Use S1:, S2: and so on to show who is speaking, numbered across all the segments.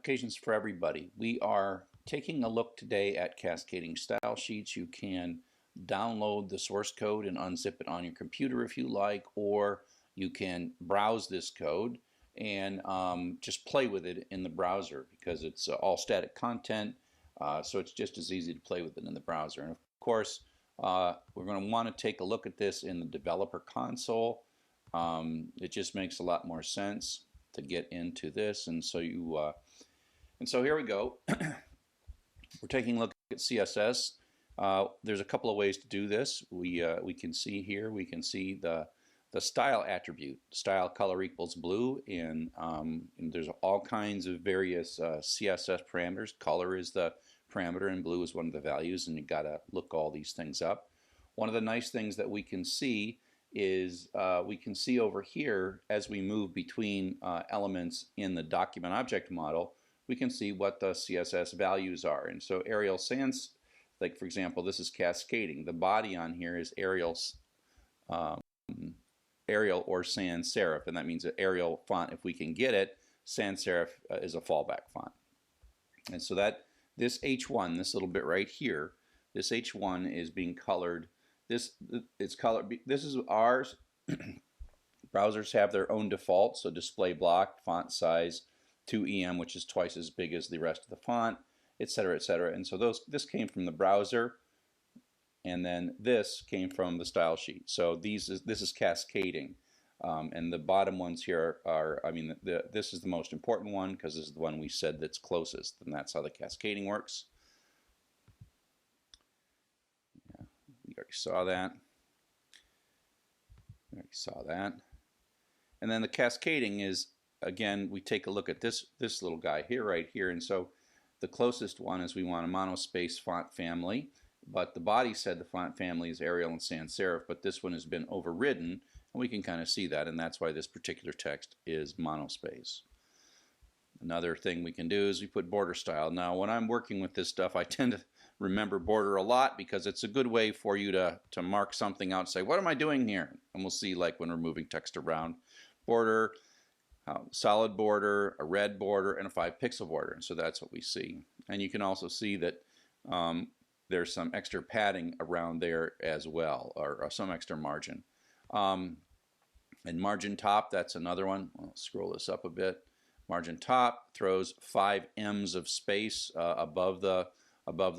S1: applications for everybody. We are taking a look today at cascading style sheets. You can download the source code and unzip it on your computer if you like, or you can browse this code and just play with it in the browser because it's all static content, so it's just as easy to play with it in the browser. And of course, we're going to want to take a look at this in the developer console. It just makes a lot more sense to get into this, and so here we go. We're taking a look at CSS. There's a couple of ways to do this. We can see here, we can see the style attribute. Style color equals blue, and there's all kinds of various CSS parameters. Color is the parameter and blue is one of the values, and you gotta look all these things up. One of the nice things that we can see is we can see over here as we move between elements in the document object model, we can see what the CSS values are. And so Arial sans, like for example, this is cascading. The body on here is Arial or sans serif, and that means that Arial font, if we can get it, sans serif is a fallback font. And so that this H1, this little bit right here, this H1 is being colored. This is ours. Browsers have their own default, so display block, font size 2EM, which is twice as big as the rest of the font, etc., etc. And so this came from the browser, and then this came from the style sheet. So this is cascading, and the bottom ones here are this is the most important one because this is the one we said that's closest, and that's how the cascading works. We already saw that. And then the cascading is, again, we take a look at this little guy here, right here. And so the closest one is we want a monospace font family, but the body said the font family is Arial and sans serif, but this one has been overridden, and we can kind of see that, and that's why this particular text is monospace. Another thing we can do is we put border style. Now, when I'm working with this stuff, I tend to remember border a lot because it's a good way for you to mark something out and say, what am I doing here? And we'll see, like when we're moving text around, border, solid border, a red border, and a 5-pixel border. And so that's what we see. And you can also see that there's some extra padding around there as well, or some extra margin. And margin top, that's another one. I'll scroll this up a bit. Margin top throws 5 M's of space above the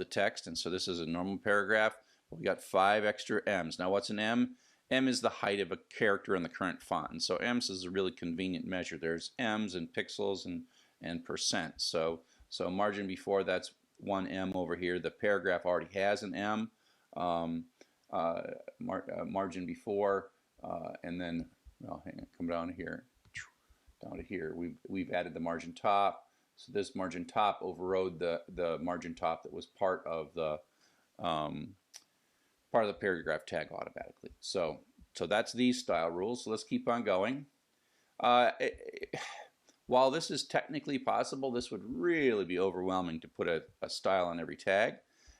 S1: text, and so this is a normal paragraph. We got 5 extra M's. Now, what's an M? M is the height of a character in the current font, and so M's is a really convenient measure. There's M's and pixels and percent. So margin before, that's 1 M over here. The paragraph already has an M. Margin before, and then, well, hang on, come down here. Down to here, we've added the margin top. So this margin top overrode the margin top that was part of the paragraph tag automatically. So that's these style rules. So let's keep on going. While this is technically possible, this would really be overwhelming to put a style on every tag.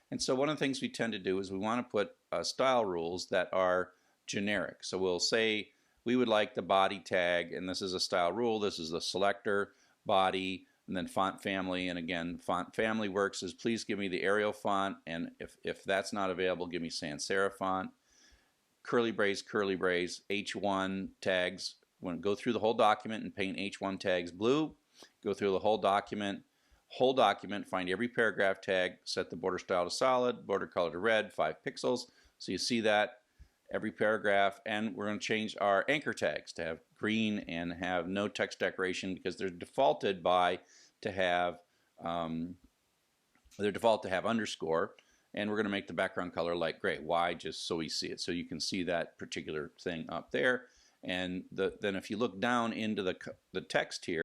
S1: And so one of the things we tend to do is we want to put style rules that are generic. So we'll say we would like the body tag, and this is a style rule. This is the selector, body, and then font family. And again, font family works as please give me the Arial font, and if that's not available, give me sans serif font. Curly brace, H1 tags. When go through the whole document and paint H1 tags blue, go through the whole document, find every paragraph tag, set the border style to solid, border color to red, 5 pixels. So you see that every paragraph, and we're going to change our anchor tags to have green and have no text decoration because they're defaulted to have underscore, and we're going to make the background color light gray. Why? Just so we see it, so you can see that particular thing up there. And then if you look down into the text here,